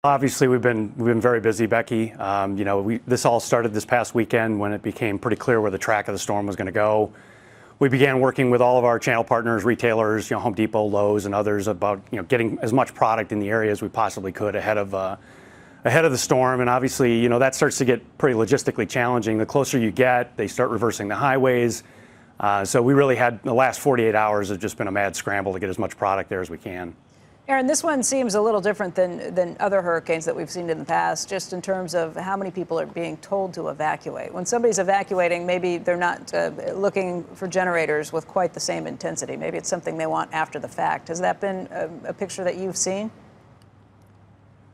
Obviously, we've been very busy, Becky. This all started this past weekend when it became pretty clear where the track of the storm was going to go. We began working with all of our channel partners, retailers, Home Depot, Lowe's, and others about getting as much product in the area as we possibly could ahead of the storm. And obviously, that starts to get pretty logistically challenging. The closer you get, they start reversing the highways. So we really had the last 48 hours have just been a mad scramble to get as much product there as we can. Aaron, this one seems a little different than other hurricanes that we've seen in the past, just in terms of how many people are being told to evacuate. When somebody's evacuating, maybe they're not looking for generators with quite the same intensity. Maybe it's something they want after the fact. Has that been a picture that you've seen?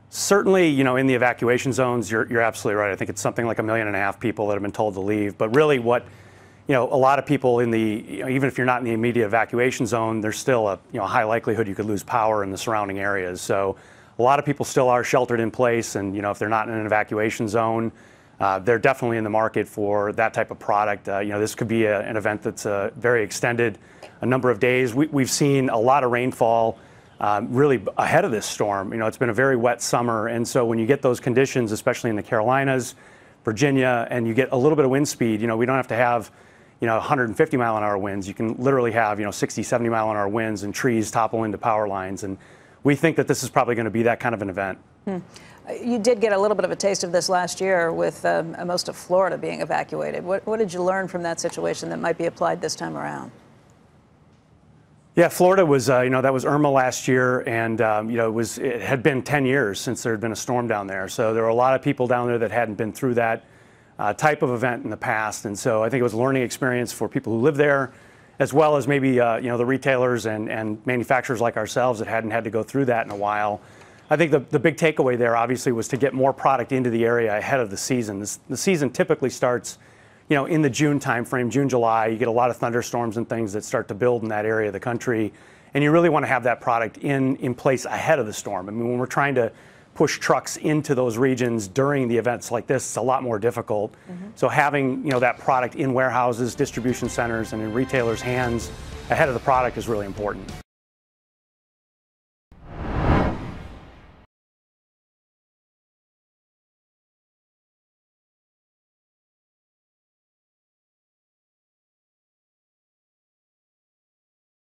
Certainly, in the evacuation zones, you're absolutely right. I think it's something like 1.5 million people that have been told to leave. But really what a lot of people in the, even if you're not in the immediate evacuation zone, there's still a high likelihood you could lose power in the surrounding areas. So a lot of people still are sheltered in place, and if they're not in an evacuation zone, they're definitely in the market for that type of product. This could be an event that's very extended, a number of days. We've seen a lot of rainfall really ahead of this storm. It's been a very wet summer, and so when you get those conditions, especially in the Carolinas, Virginia, and you get a little bit of wind speed, we don't have to have 150 mile an hour winds. You can literally have 60, 70 mile an hour winds and trees topple into power lines. And we think that this is probably going to be that kind of an event. You did get a little bit of a taste of this last year with most of Florida being evacuated. What did you learn from that situation that might be applied this time around? Yeah, Florida was, that was Irma last year, and it had been 10 years since there had been a storm down there. So there were a lot of people down there that hadn't been through that type of event in the past, and so I think it was a learning experience for people who live there, as well as maybe the retailers and manufacturers like ourselves that hadn't had to go through that in a while. I think the big takeaway there obviously was to get more product into the area ahead of the season. The season typically starts in the June timeframe, June, July. You get a lot of thunderstorms and things that start to build in that area of the country, and you really want to have that product in place ahead of the storm. I mean, when we're trying to push trucks into those regions during the events like this, it's a lot more difficult. So having that product in warehouses, distribution centers, and in retailers' hands ahead of the product is really important.